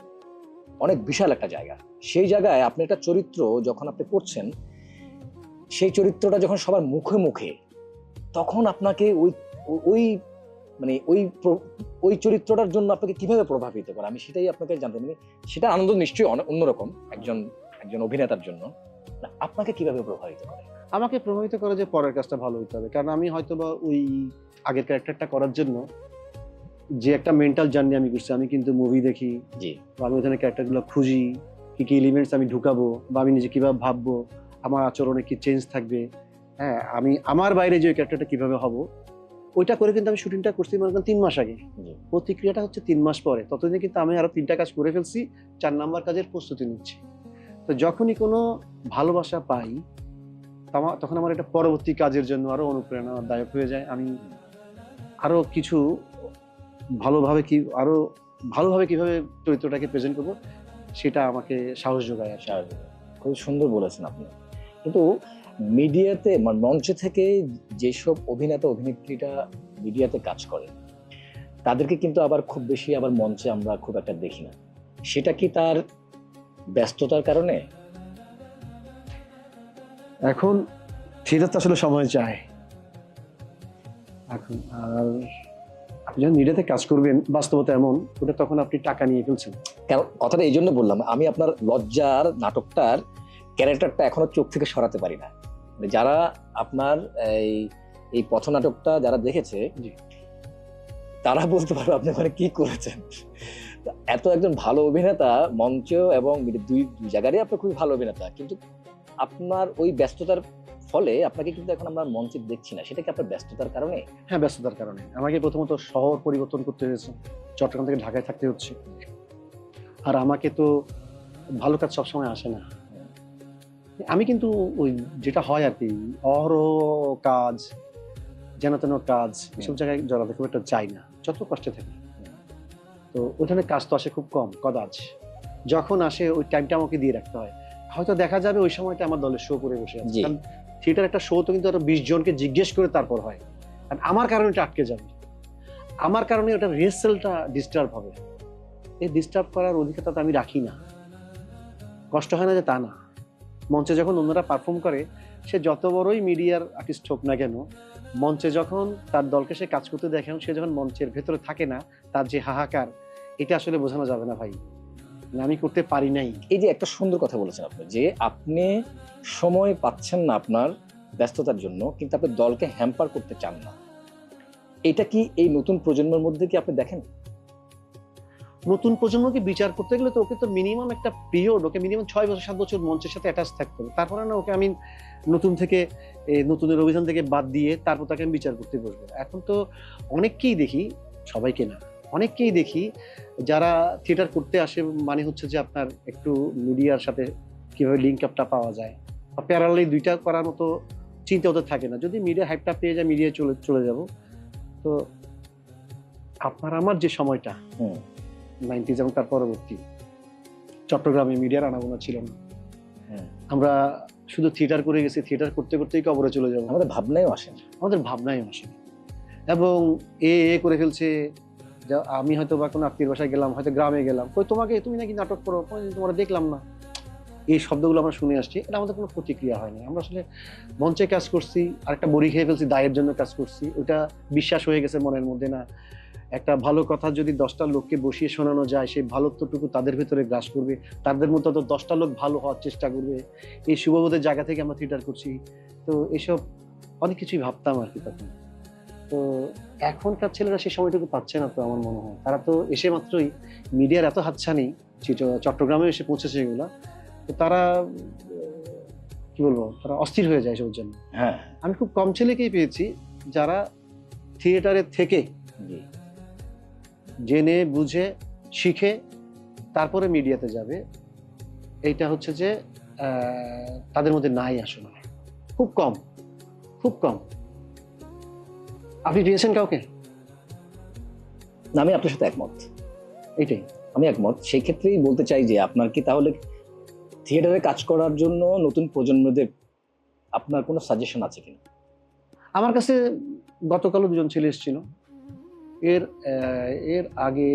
অনেক বিশাল একটা জায়গা। সেই জায়গায় আপনি একটা চরিত্র যখন আপনি করছেন, সেই চরিত্রটা যখন সবার মুখে মুখে, তখন আপনাকে ওই মানে ওই চরিত্রটার জন্য আপনাকে কিভাবে প্রভাবিত করে, আমি সেটাই আপনাকে জানতে, মানে সেটা আনন্দ নিশ্চয়ই অন্যরকম একজন অভিনেতার জন্য। আপনাকে কিভাবে প্রভাবিত করে? আমাকে প্রভাবিত করে যে পরের কাজটা ভালো হতে হবে, কারণ আমি হয়তোবা ওই আগের ক্যারেক্টারটা করার জন্য যে একটা মেন্টাল জার্নি আমি করছি, আমি কিন্তু মুভি দেখি, জি, বা আমি ওখানে ক্যারেক্টারগুলো খুঁজি, কি কি এলিমেন্টস আমি ঢুকাবো, বা আমি নিজে কিভাবে ভাববো, আমার আচরণে কি চেঞ্জ থাকবে, হ্যাঁ, আমি আমার বাইরে যে ক্যারেক্টারটা কিভাবে হব, ওইটা করে কিন্তু আমি শুটিংটা করছি মনে করেন 3 মাস আগে। জি, প্রতিক্রিয়াটা হচ্ছে 3 মাস পরে, ততদিনে কিন্তু আমি আরো 3টা কাজ করে ফেলছি, 4 নাম্বার কাজের প্রস্তুতি নিচ্ছি। তো যখনই কোনো ভালোবাসা পাই, তখন আমার এটা পরবর্তী কাজের জন্য আরো অনুপ্রেরণাদায়ক হয়ে যায়। আমি আরো কিছু ভালোভাবে কিভাবে চরিত্রটাকে প্রেজেন্ট করবো, সেটা আমাকে সাহস যোগায় আর কি। স্বাভাবিক। খুব সুন্দর বলেছেন আপনি। কিন্তু মিডিয়াতে মঞ্চে থেকে যেসব অভিনেত্রীরা মিডিয়াতে কাজ করে, তাদেরকে কিন্তু আবার খুব বেশি আবার মঞ্চে আমরা খুব একটা দেখি না। সেটা কি তার ব্যস্ততার কারণে? এখন থিয়েটার তো আসলে সময় চায় এখন, আর আপনি যখন মিডিয়াতে কাজ করবেন, বাস্তবতা এমন, ওটা তখন আপনি টাকা নিয়ে ফেলছেন। কেন কথাটা এই জন্য বললাম, আমি আপনার লজ্জার নাটকটার ক্যারেক্টারটা এখনো চোখ থেকে সরাতে পারি না। মানে যারা আপনার এই এই পথনাটকটা যারা দেখেছে জি। তারা বলতে পারবে আপনি ওখানে কি করেছেন। এত একজন ভালো অভিনেতা, মঞ্চ এবং দুই দুই জায়গারই আপনি খুবই ভালো অভিনেতা, কিন্তু আপনার ওই ব্যস্ততার ফলে আপনাকে কিন্তু এখন আমরা মঞ্চে দেখছি না। সেটা কি আপনার ব্যস্ততার কারণে? হ্যাঁ, ব্যস্ততার কারণে আমাকে প্রথমত শহর পরিবর্তন করতে হয়েছে, চট্টগ্রাম থেকে ঢাকায় থাকতে হচ্ছে। আর আমাকে তো ভালো কাজ সবসময় আসে না। আমি কিন্তু ওই যেটা হয় আর কি, অহরহ কাজ, যেন তেন কাজ, এসব জায়গায় জড়াতে খুব একটা চাই না, যত কষ্টে থাকি। তো ওখানে কাজ তো আসে খুব কম, কদাচ। যখন আসে ওই টাইমটা আমাকে দিয়ে রাখতে হয়। হয়তো দেখা যাবে ওই সময়টা আমার দলের শো করে বসে আছে, জি। কারণ থিয়েটার একটা শো তো কিন্তু আরো 20 জনকে জিজ্ঞেস করে তারপর হয়। আর আমার কারণে এটা আটকে যাবে, আমার কারণে ওটা রিহার্সালটা ডিস্টার্ব হবে। এই ডিস্টার্ব করার অধিকারটা তো আমি রাখি না। কষ্ট হয় না যে তা না, মঞ্চে যখন অন্যরা পারফর্ম করে, সে যত বড়ই মিডিয়ার আর্টিস্ট হোক না কেন, মঞ্চে যখন তার দলকে সে কাজ করতে দেখে, সে যখন মঞ্চের ভেতরে থাকে না, তার যে হাহাকার, এটা আসলে বোঝানো যাবে না ভাই। না, আমি করতে পারি নাই। এই যে একটা সুন্দর কথা বলেছেন আপনি, যে আপনি সময় পাচ্ছেন না আপনার ব্যস্ততার জন্য, কিন্তু আপনি দলকে হ্যাম্পার করতে চান না। এটা কি এই নতুন প্রজন্মের মধ্যে কি আপনি দেখেন? নতুন প্রজন্মকে বিচার করতে গেলে তো ওকে তো মিনিমাম একটা পিরিয়ড, ওকে মিনিমাম 6 বছর 7 বছর মঞ্চের সাথে অ্যাটাচ থাকতে হবে। তারপরে না ওকে আমি নতুন থেকে নতুনের অভিযান থেকে বাদ দিয়ে তারপর তাকে আমি বিচার করতে বসবো। এখন তো অনেককেই দেখি, সবাইকে না, অনেককেই দেখি যারা থিয়েটার করতে আসে, মানে হচ্ছে যে আপনার একটু মিডিয়ার সাথে কিভাবে লিঙ্ক আপটা পাওয়া যায়, বা প্যারালালি দুইটা করার মতো চিন্তা ওদের থাকে না। যদি মিডিয়া হাইপটা পেয়ে যায়, মিডিয়ায় চলে যাব। তো আপনার আমার যে সময়টা 90s এবং তার পরবর্তী, চট্টগ্রামে মিডিয়ার আনাগোনা ছিল না। আমরা শুধু থিয়েটার করে গেছি, থিয়েটার করতে করতেই কবরে চলে যাবো, আমাদের ভাবনায়ও আসেন। আমাদের ভাবনাই আসেনি। এবং এ করে ফেলছে। আমি হয়তো বা কোনো আত্মীয় বাসায় গেলাম, হয়তো গ্রামে গেলাম, কই তোমাকে, তুমি নাকি নাটক করো, তোমরা দেখলাম না, এই শব্দগুলো আমরা শুনে আসছি। এটা আমাদের কোনো প্রতিক্রিয়া হয়নি। আমরা আসলে মঞ্চে কাজ করছি, আর একটা বড়ি খেয়ে ফেলছি, দায়ের জন্য কাজ করছি, ওটা বিশ্বাস হয়ে গেছে মনের মধ্যে। না, একটা ভালো কথা যদি 10টা লোককে বসিয়ে শোনানো যায়, সেই ভালোত্বটুকু তাদের ভিতরে গ্রাস করবে, তাদের মতো তো 10টা লোক ভালো হওয়ার চেষ্টা করবে। এই শুভবোধের জায়গা থেকে আমরা থিয়েটার করছি। তো এসব অনেক কিছুই ভাবতাম আর কি তখন। তো এখনকার ছেলেরা সেই সময়টুকু পাচ্ছে না তো আমার মনে হয়। তারা তো এসে মাত্রই মিডিয়ার এত হাতছানি, চট্টগ্রামে এসে পৌঁছেছে এগুলা, তো তারা কি বলবো, তারা অস্থির হয়ে যায় এসবের জন্য। হ্যাঁ, আমি খুব কম ছেলেকেই পেয়েছি যারা থিয়েটারের থেকে জি। জেনে বুঝে শিখে তারপরে মিডিয়াতে যাবে। এইটা হচ্ছে যে তাদের মধ্যে নাই আসলে, খুব কম, খুব কম। আপনি পেয়েছেন কাউকে? না, আমি আপনার সাথে একমত। এইটাই আমি একমত। সেই ক্ষেত্রেই বলতে চাই যে আপনার কি তাহলে থিয়েটারে কাজ করার জন্য নতুন প্রজন্মদের আপনার কোনো সাজেশন আছে কিনা? আমার কাছে গতকালও 2জন ছেলে এসেছিল, এর আগে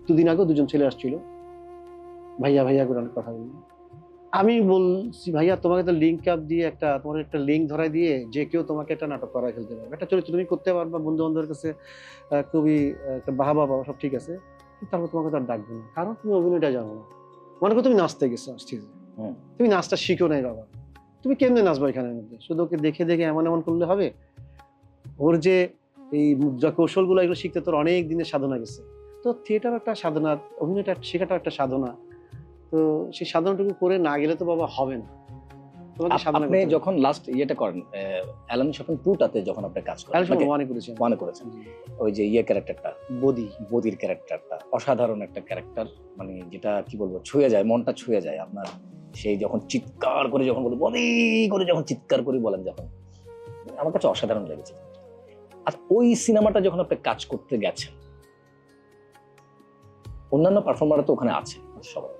2 দিন আগেও 2জন ছেলে আসছিল, ভাইয়া ভাইয়া করে অনেক কথা বলল। আমি বলছি, ভাইয়া তোমাকে তো লিঙ্ক আপ দিয়ে তোমার একটা লিঙ্ক ধরাই দিয়ে যে কেউ তোমাকে একটা নাটক করায় ফেলতে পারবে, একটা চরিত্র তুমি করতে পারবা, বন্ধু বান্ধবের কাছে খুবই বাহবা পাবা, সব ঠিক আছে, তারপর তোমাকে তো আর ডাকবে না, কারণ তুমি অভিনয়টা জানো না। মনে করো তুমি নাচতে গেছো, তুমি নাচটা শিখো নাই বাবা, তুমি কেমনে নাচবো এখানের মধ্যে? শুধু ওকে দেখে দেখে এমন এমন করলে হবে? ওর যে এই মুদ্রা কৌশলগুলো, এগুলো শিখতে তোর অনেক দিনের সাধনা গেছে। তো থিয়েটার একটা সাধনা, অভিনয়টা শেখাটা একটা সাধনা। তো সেই সাধনাটুকু করে না গেলে তো বাবা হবে না। তোমাকে সাধনা আপনি করতে হবে। যখন লাস্ট ইয়েটা করেন, অ্যালান শপিং 2টাতে যখন আপনি কাজ করেন, আপনাকে মনে করেছেন মনে করেছেন ওই যে ক্যারেক্টারটা, বদি বদির ক্যারেক্টারটা অসাধারণ একটা ক্যারেক্টার, মানে যেটা কি বলবো, ছুঁয়ে যায়, মনটা ছুঁয়ে যায় আপনার। সেই যখন চিৎকার করে যখন বলে বদি করে, যখন চিৎকার করে বলেন, যখন আমার কাছে অসাধারণ লেগেছে। আর ওই সিনেমাটা যখন আপনি কাজ করতে গেছেন, অন্যান্য পারফর্মাররা তো ওখানে আছে সবাই,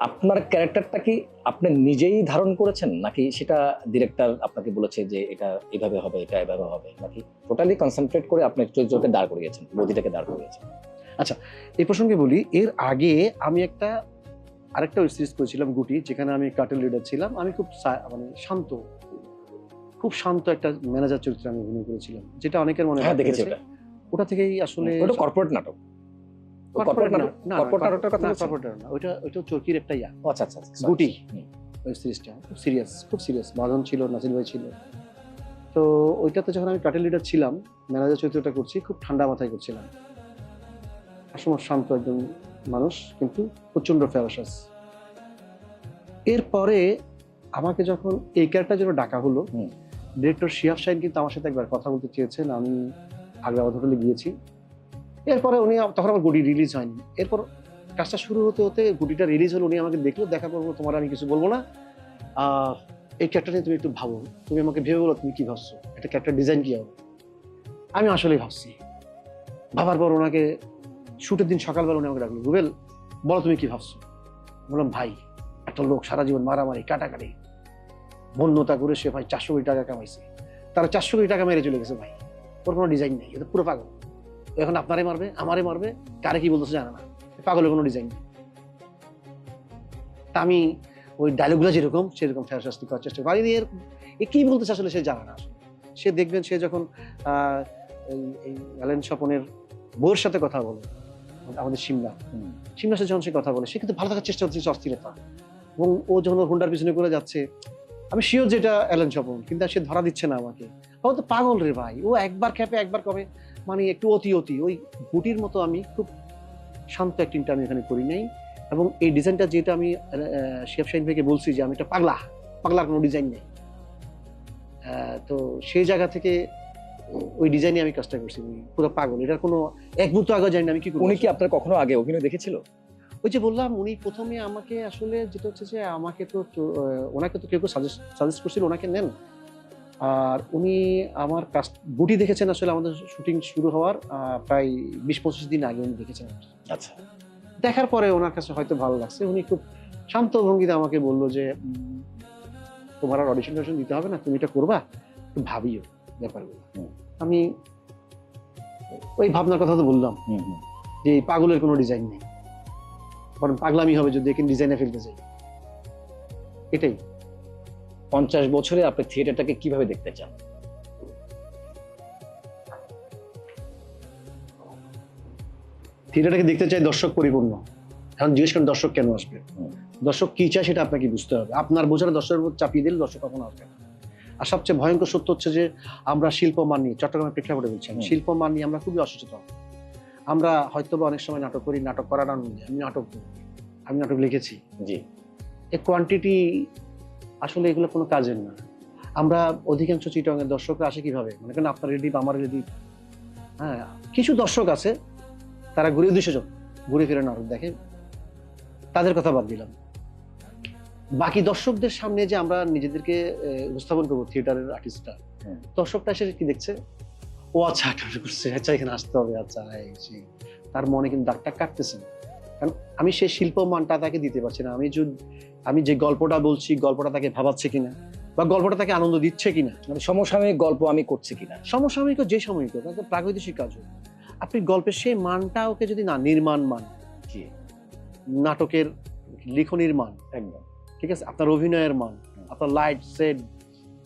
আপনার ক্যারেক্টারটা কি আপনি নিজেই ধারণ করেছেন, নাকি সেটা ডিরেক্টর আপনাকে বলেছে যে এটা এভাবে হবে, এটা এভাবে হবে, নাকি টোটালি কনসেন্ট্রেট করে আপনি চরিত্রকে দাঁড় করিয়েছেন, বদিটাকে দাঁড় করিয়েছেন? আচ্ছা, এই প্রসঙ্গে বলি, এর আগে আমি আরেকটা ওয়েব সিরিজ করেছিলাম গুটি, যেখানে আমি কার্টেল লিডার ছিলাম। আমি খুব মানে শান্ত, খুব শান্ত একটা ম্যানেজার চরিত্রে আমি অভিনয় করেছিলাম, যেটা অনেকের মনে হ্যাঁ, দেখেছি ওটা। ওটা থেকেই আসলে ওটা কর্পোরেট নাটক। কর্পোরেট নাটক, না, কর্পোরেট নাটকটার কথা না, বলছেন? কর্পোরেট নাটক না, ওইটা চরকির একটা ইয়া ও আচ্ছা আচ্ছা আচ্ছা, sorry, গুটি। হুম, ওয়েব সিরিজটা খুব সিরিয়াস। বাঁধন ছিল, নাসির ভাই ছিল। তো ওইটাতে যখন আমি টাইটেল লিডার ছিলাম, ম্যানেজার চরিত্রটা করছি, খুব ঠান্ডা মাথায় করছিলাম। আসলে শান্ত একজন মানুষ, কিন্তু প্রচন্ড ফেরাসাস। এরপরে আমাকে যখন এই ক্যারেক্টার জন্য ডাকা হলো, হুম। ডিরেক্টর শিহাব শাহিন কিন্তু আমার সাথে একবার কথা বলতে চেয়েছেন। আমি আগ্রাবাদ হোটেলে গিয়েছি। এরপরে উনি, তখন আমার গুটি রিলিজ হয়নি। এরপর কাজটা শুরু হতে হতে গুটিটা রিলিজ হলো, উনি আমাকে দেখলো, দেখা করবো, তোমার আমি কিছু বলবো না, এই ক্যারেক্টার নিয়ে তুমি একটু ভাবো, তুমি আমাকে ভেবে বলো তুমি কি ভাবছো, একটা ক্যারেক্টার ডিজাইন কি হবে। আমি আসলেই ভাবছি। ভাবার পর ওনাকে শুটের দিন সকালবেলা উনি আমাকে ডাকলো, রুবেল বলো তুমি কি ভাবছো। বললাম ভাই, একটা লোক সারা জীবন মারামারি কাটাকাটি বন্যতা করে সে ভাই 400 কোটি টাকা কামাইছে, তারা 400 কোটি টাকা মেরে চলে গেছে ভাই, ওর কোনো ডিজাইন নেই, এটা পুরো পাগল। ও এখন আপনারে মারবে, আমারে মারবে, কারে কি বলতেছে জানা না, পাগলের কোনো ডিজাইন নেই। তা আমি ওই ডায়লগুলো যেরকম সেরকম শাস্তি করার চেষ্টা করি। এ কি বলতেছে আসলে সে জানে না। আসলে সে দেখবেন, সে যখন এই অ্যালেন স্বপনের বউয়ের সাথে কথা বলে, আমাদের সিমলার সাথে যখন সে কথা বলে, সে কিন্তু ভালো থাকার চেষ্টা করছে, অস্থিরতা। এবং ও যখন ওর হুন্ডার পিছনে করে যাচ্ছে, আমি শিওর যেটা অ্যালেন স্বপন, কিন্তু সে ধরা দিচ্ছে না আমাকে। ও তো পাগল রে ভাই, ও একবার খেপে একবার কবে, মানে একটু অতি ওই গুটির মতো। আমি খুব শান্ত অ্যাক্টিংটা আমি এখানে করি নাই। এবং এই ডিজাইনটা যেটা আমি শিহাব শাহিন ভাইকে বলছি যে আমি একটা পাগলার কোনো ডিজাইন নেই, তো সেই জায়গা থেকে ওই ডিজাইনে আমি কাজটা করছি। পুরো পাগল, এটার কোনো এক মুহূর্ত আগে জানি না আমি কি করব। উনি কি আপনার কখনো আগে অভিনয় দেখেছিল? ওই যে বললাম, উনি প্রথমে আমাকে আসলে যেটা হচ্ছে যে আমাকে তো ওনাকে তো কেউ সাজেস্ট করছিল ওনাকে নেন। আর উনি আমার কাজ গুটি দেখেছেন আসলে আমাদের শুটিং শুরু হওয়ার প্রায় 20-25 দিন আগে উনি দেখেছেন। আচ্ছা, দেখার পরে ওনার কাছে হয়তো ভালো লাগছে, উনি খুব শান্ত ভঙ্গিতে আমাকে বললো যে তোমার আর অডিশন দিতে হবে না, তুমি এটা করবা, একটু ভাবিও ব্যাপারগুলো। আমি ওই ভাবনার কথা তো বললাম যে এই পাগলের কোনো ডিজাইন নেই, বরং পাগলামি হবে যদি এখানে ডিজাইনে ফেলতে চাই। এটাই 50 বছরে আপনি থিয়েটারটাকে কিভাবে দেখতে চান? থিয়েটারটাকে দেখতে চাই দর্শক পরিপূর্ণ। এখন জিজ্ঞেস করেন দর্শক কেন আসবে, দর্শক কি চায় সেটা আপনাকে বুঝতে হবে। আপনার বোঝাটা দর্শকের উপর চাপিয়ে দিলে দর্শক কখনো আসবে না। আর সবচেয়ে ভয়ঙ্কর সত্য হচ্ছে যে আমরা শিল্পমান নিয়ে, চট্টগ্রামের প্রেক্ষাপটে বলছি, শিল্পমান নিয়ে আমরা খুবই অসচেতন। আমরা হয়তো বা অনেক সময় নাটক করি, নাটক করার আনন্দে আমি নাটক লিখেছি, জি, এই কোয়ান্টিটি আসলে এগুলো কোনো কাজের না। আমরা অধিকাংশ চিটংয়ের দর্শকরা আসে কিভাবে, মনে করেন আপনার রিলেটিভ আমার রিলেটিভ, হ্যাঁ, কিছু দর্শক আছে তারা ঘুরে 200 জন ঘুরে ফিরে নাটক দেখে, তাদের কথা বাদ দিলাম। বাকি দর্শকদের সামনে যে আমরা নিজেদেরকে উপস্থাপন করবো থিয়েটারের আর্টিস্টরা, দর্শকটা এসে কি দেখছে, ও আচ্ছা নাটক করছে, আচ্ছা এখানে আসতে হবে, আচ্ছা তার মনে কিন্তু দাগটা কাটতেছে না। কারণ আমি সেই শিল্পমানটা তাকে দিতে পারছি না। আমি যে গল্পটা বলছি, গল্পটা তাকে ভাবাচ্ছে কিনা, বা গল্পটা তাকে আনন্দ দিচ্ছে কিনা, মানে সমসাময়িক গল্প আমি করছি কিনা। সমসাময়িক যে সাময়িক হোক, প্রাগৈতিক কাজ হোক, আপনি গল্পের সেই মানটা ওকে যদি না, নির্মাণ মান, নাটকের লিখনির মান, একদম ঠিক আছে, আপনার অভিনয়ের মান, আপনার লাইট সেট,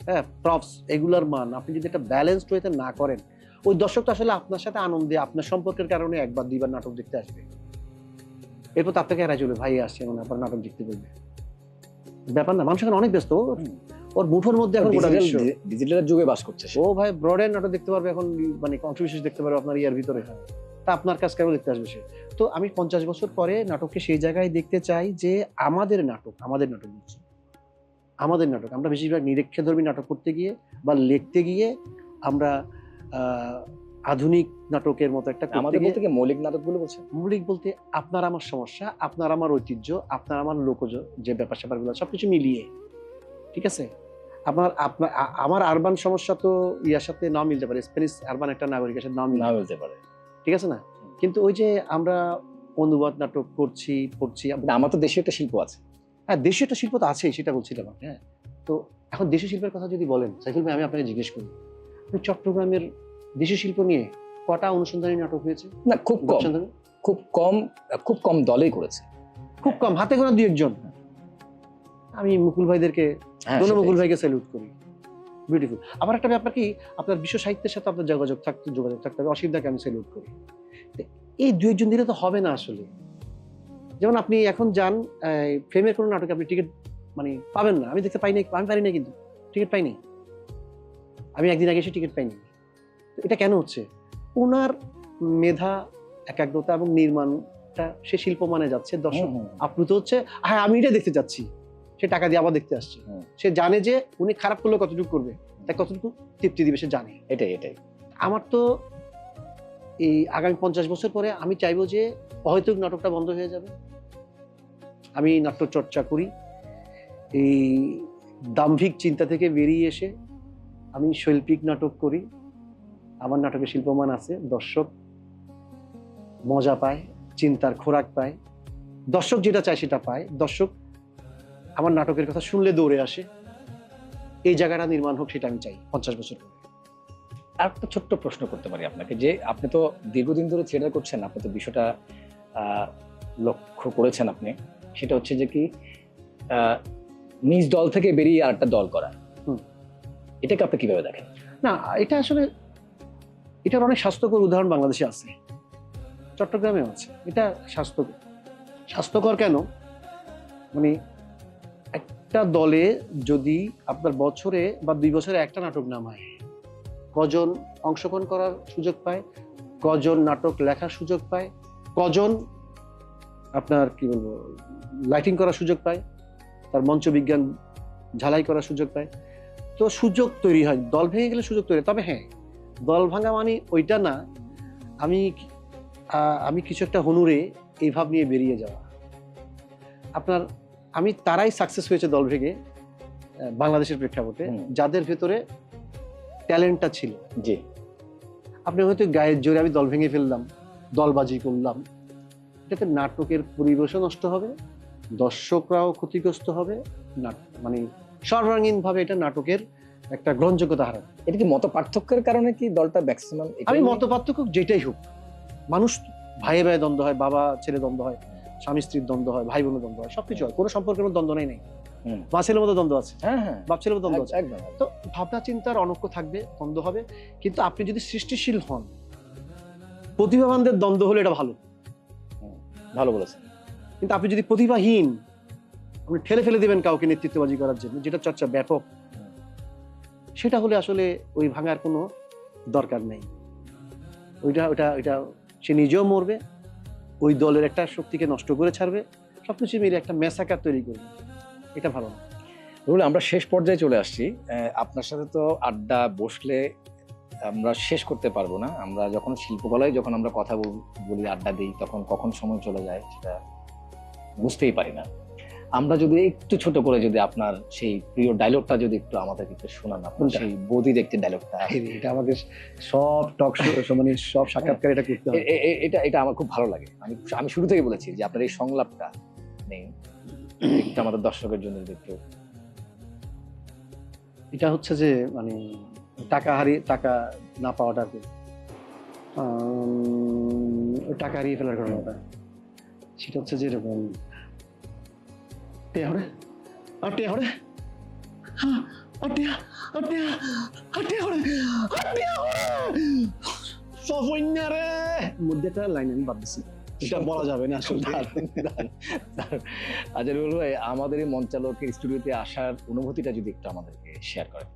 হ্যাঁ, প্রপস, এগুলার মান আপনি যদি একটা ব্যালেন্সড ওয়েতে না করেন, ওই দর্শকটা আসলে আপনার সাথে আনন্দে, আপনার সম্পর্কের কারণে একবার দুইবার নাটক দেখতে আসবে, এরপর তার থেকে এড়াই চলে, ভাই আসছে মানে আপনার নাটক দেখতে বলবে। ব্যাপার না, মানুষ এখন অনেক ব্যস্ত, ওর মুঠোর মধ্যে এখন ডিজিটাল যুগে বাস করছে ও ভাই, ব্রডের নাটক দেখতে পারবে এখন, মানে অংশবিশেষ দেখতে পারবে আপনার ইয়ার ভিতরে, তা আপনার কাজ কেন দেখতে আসবে সে? তো আমি 50 বছর পরে নাটককে সেই জায়গায় দেখতে চাই যে আমাদের নাটক বলছি, আমাদের নাটক, আমরা বেশিরভাগ নিরীক্ষাধর্মী নাটক করতে গিয়ে বা লিখতে গিয়ে আমরা আধুনিক নাটকের মতো একটা আমাদের বলতে কি মৌলিক নাটকগুলো বলছেন? মৌলিক বলতে আপনার আমার সমস্যা, আপনার আমার ঐতিহ্য, আপনার আমার লোকজ যে ব্যাপার স্যাপারগুলো সবকিছু মিলিয়ে, ঠিক আছে। আমার আরবান সমস্যা তো ইয়ার সাথে নাও মিলতে পারে, স্প্যানিশ আরবান একটা নাগরিকের সাথে নাও মিলতে পারে, ঠিক আছে না। কিন্তু ওই যে আমরা অনুবাদ নাটক করছি, পড়ছি, আমার তো দেশীয় একটা শিল্প আছে। হ্যাঁ, দেশীয় একটা শিল্প তো আছেই, সেটা বলছিলাম। হ্যাঁ, তো এখন দেশীয় শিল্পের কথা যদি বলেন সাইফুল ভাই, আমি আপনাকে জিজ্ঞেস করি, আপনি চট্টগ্রামের দেশীয় শিল্প নিয়ে কটা অনুসন্ধানী নাটক হয়েছে? না, খুব কম দলেই করেছে, খুব কম, হাতে গোনা 2-1 জন। আমি মুকুল ভাইদেরকে, মুকুল ভাইকে স্যালুট করি, বিউটিফুল। আবার একটা ব্যাপার কি, আপনার বিশ্ব সাহিত্যের সাথে আপনার যোগাযোগ থাকতে হবে, অসীম দাকে আমি স্যালুট করি। এই 2 জন দিলে তো হবে না আসলে। যেমন আপনি এখন যান ফ্রেমের কোনো নাটকে, আপনি টিকিট মানে পাবেন না। আমি দেখতে পাইনি, আমি পারি না, কিন্তু টিকিট পাইনি। আমি একদিন আগে এসে টিকিট পাইনি। তো এটা কেন হচ্ছে? ওনার মেধা, একাগ্রতা এবং নির্মাণটা সে শিল্প মানে যাচ্ছে, দর্শক আপ্লুত হচ্ছে, হ্যাঁ আমি এটা দেখতে যাচ্ছি, সে টাকা দিয়ে আবার দেখতে আসছে। সে জানে যে উনি খারাপ করলে কতটুকু করবে, তাই কতটুকু তৃপ্তি দিবে সে জানে। এটাই আমার তো এই আগামী 50 বছর পরে আমি চাইবো যে অহৈতুক নাটকটা বন্ধ হয়ে যাবে। আমি নাট্য চর্চা করি, এই দাম্ভিক চিন্তা থেকে বেরিয়ে এসে আমি শৈল্পিক নাটক করি। আমার নাটকে শিল্পমান আছে, দর্শক মজা পায়, চিন্তার খোরাক পায়, দর্শক যেটা চায় সেটা পায়, দর্শক আমার নাটকের কথা শুনলে দৌড়ে আসে। এই জায়গাটা নির্মাণ হোক, সেটা আমি চাই 50 বছর পরে। আর একটা ছোট্ট প্রশ্ন করতে পারি আপনাকে, যে আপনি তো দীর্ঘদিন ধরে থিয়েটার করছেন, আপনি তো বিষয়টা লক্ষ্য করেছেন আপনি, সেটা হচ্ছে যে কি নিজ দল থেকে বেরিয়ে আর একটা দল করা, এটাকে আপনি কিভাবে দেখেন? না, এটা আসলে এটার অনেক স্বাস্থ্যকর উদাহরণ বাংলাদেশে আছে, চট্টগ্রামেও আছে। এটা স্বাস্থ্যকর কেন? মানে একটা দলে যদি আপনার বছরে বা 2 বছরে একটা নাটক নামায়, কজন অংশগ্রহণ করার সুযোগ পায়, কজন নাটক লেখার সুযোগ পায়, কজন আপনার কি বলবো লাইটিং করার সুযোগ পায়, তার মঞ্চ বিজ্ঞান ঝালাই করার সুযোগ পায়। তো সুযোগ তৈরি হয়, দল ভেঙে গেলে সুযোগ তৈরি হয়। তবে হ্যাঁ, দল ভাঙা মানে ওইটা না আমি কিছু একটা হুনুরে এই ভাব নিয়ে বেরিয়ে যাওয়া। আমি তারাই সাকসেস হয়েছে দল ভেঙে বাংলাদেশের প্রেক্ষাপটে যাদের ভেতরে ট্যালেন্টটা ছিল। জি, আপনি হয়তো গায়ের জোরে আমি দল ভেঙে ফেললাম, দলবাজি করলাম, এটাতে নাটকের পরিবেশও নষ্ট হবে, দর্শকরাও ক্ষতিগ্রস্ত হবে, মানে সর্বাঙ্গীন ভাবে এটা নাটকের একটা গ্রহণযোগ্যতা হারাবে। এটা কি মত পার্থক্যের কারণে কি দলটা ম্যাক্সিমাম? আমি মত পার্থক্য যেটাই হোক, মানুষ ভাইয়ে ভাইয়ে দ্বন্দ্ব হয়, বাবা ছেলে দ্বন্দ্ব হয়, স্বামী স্ত্রীর দ্বন্দ্ব হয়, ভাই বোনের দ্বন্দ্ব হয়, সবকিছু হয়, কোনো সম্পর্কের মধ্যে দ্বন্দ্ব নেই। মা ছেলের মধ্যে দ্বন্দ্ব আছে, বাপ ছেলের মধ্যে দ্বন্দ্ব আছে। তো ভাবনা চিন্তার অনৈক্য থাকবে, দ্বন্দ্ব হবে, কিন্তু আপনি যদি সৃষ্টিশীল হন, প্রতিভাবানদের দ্বন্দ্ব হলে এটা ভালো বলেছেন। কিন্তু আপনি যদি প্রতিভাহীন, আপনি ঠেলে ফেলে দিবেন কাউকে নেতৃত্ববাজি করার জন্য, যেটা চর্চা ব্যাপক, সেটা হলে আসলে ওই ভাঙার কোনো দরকার নেই। ওইটা সে নিজেও মরবে, ওই দলের একটা শক্তিকে নষ্ট করে ছাড়বে, সবকিছু মিলে একটা মেসাকার তৈরি করবে। এটা ভালো না। রুল, আমরা শেষ পর্যায়ে চলে আসছি। আপনার সাথে তো আড্ডা বসলে আমরা শেষ করতে পারবো না। আমরা যখন শিল্পকলায় যখন আমরা কথা বলি, আড্ডা দিই, তখন কখন সময় চলে যায় সেটা বুঝতেই পারি না। আমরা যদি একটু ছোট করে যদি আপনার সেই প্রিয় ডায়লগটা যদি একটু আমাদেরকে একটু শোনান, আপনার সেই বদির একটি ডায়লগটা। এটা আমাদের সব টক শো মানে সব সাক্ষাৎকার এটা করতে হবে। এটা আমার খুব ভালো লাগে। আমি শুরু থেকে বলেছি যে আপনার এই সংলাপটা নেই, একটু আমাদের দর্শকের জন্য একটু। এটা হচ্ছে যে মানে টাকা না পাওয়াটাকে টাকা হারিয়ে ফেলার ঘটনাটা, সেটা হচ্ছে যে এরকম মধ্যে একটা লাইন আমি বাদ দিচ্ছি, এটা বলা যাবে না আসলে। আচ্ছা রুল ভাই, আমাদের এই মঞ্চালকের স্টুডিওতে আসার অনুভূতিটা যদি একটু আমাদেরকে শেয়ার করেন।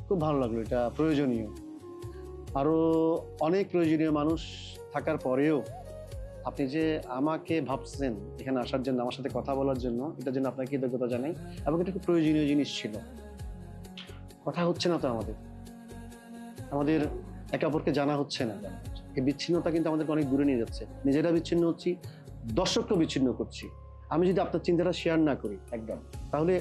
খুব ভালো লাগলো, এটা প্রয়োজনীয়। আরো অনেক প্রয়োজনীয় মানুষ থাকার পরেও আপনি যে আমাকে ভাবছেন এখানে আসার জন্য, আমার সাথে কথা বলার জন্য, এটার জন্য আপনাকে কৃতজ্ঞতা জানাই। এবং এটা খুব প্রয়োজনীয় জিনিস ছিল। কথা হচ্ছে না তো আমাদের একে অপরকে জানা হচ্ছে না। এই বিচ্ছিন্নতা কিন্তু আমাদেরকে অনেক দূরে নিয়ে যাচ্ছে। নিজেরা বিচ্ছিন্ন হচ্ছি, দর্শককে বিচ্ছিন্ন করছি। আমি যদি আপনার চিন্তাটা শেয়ার না করি একদম, তাহলে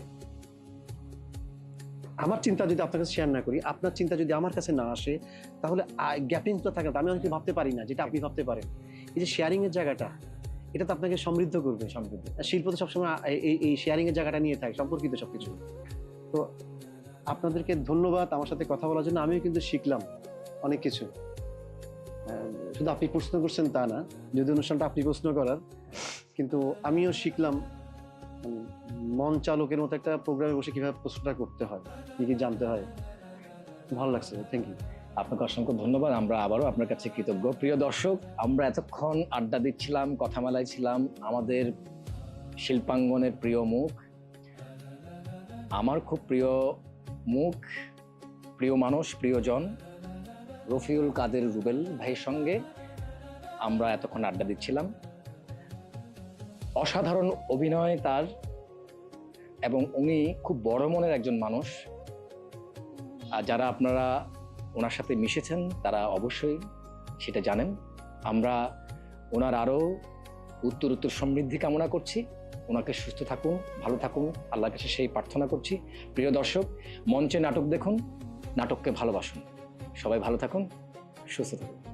আমার চিন্তা যদি আপনার কাছে শেয়ার না করি, আপনার চিন্তা যদি আমার কাছে না আসে, তাহলে গ্যাপিংটা থাকে। আমি অনেকে ভাবতে পারি না যেটা আপনি ভাবতে পারেন। এই যে শেয়ারিং এর জায়গাটা, এটা তো আপনাকে সমৃদ্ধ করবে। শিল্প তো সবসময় এই শেয়ারিং এর জায়গাটা নিয়ে থাকে, সম্পর্কিত সবকিছু। তো আপনাদেরকে ধন্যবাদ আমার সাথে কথা বলার জন্য। আমিও কিন্তু শিখলাম অনেক কিছু। শুধু আপনি প্রশ্ন করছেন তা না, যদি অনুষ্ঠানটা আপনি প্রশ্ন করার, কিন্তু আমিও শিখলাম মন চালকের মতো একটা প্রোগ্রামে বসে কিভাবে প্রশ্নটা করতে হয়, কি কি জানতে হয়। ভালো লাগছে, থ্যাংক ইউ। আপনাকে অসংখ্য ধন্যবাদ। আমরা আবারও আপনার কাছে কৃতজ্ঞ। প্রিয় দর্শক, আমরা এতক্ষণ আড্ডা দিচ্ছিলাম, কথা মেলাইছিলাম আমাদের শিল্পাঙ্গনের প্রিয় মুখ, আমার খুব প্রিয় মুখ, প্রিয় মানুষ, প্রিয়জন রফিউল কাদের রুবেল ভাইয়ের সঙ্গে আমরা এতক্ষণ আড্ডা দিচ্ছিলাম। অসাধারণ অভিনয় তার, এবং উনি খুব বড় মনের একজন মানুষ। আর যারা আপনারা ওনার সাথে মিশেছেন তারা অবশ্যই সেটা জানেন। আমরা ওনার আরও উত্তর সমৃদ্ধি কামনা করছি। ওনাকে সুস্থ থাকুন, ভালো থাকুন, আল্লাহর কাছে সেই প্রার্থনা করছি। প্রিয় দর্শক, মঞ্চে নাটক দেখুন, নাটককে ভালোবাসুন। সবাই ভালো থাকুন, সুস্থ থাকুন।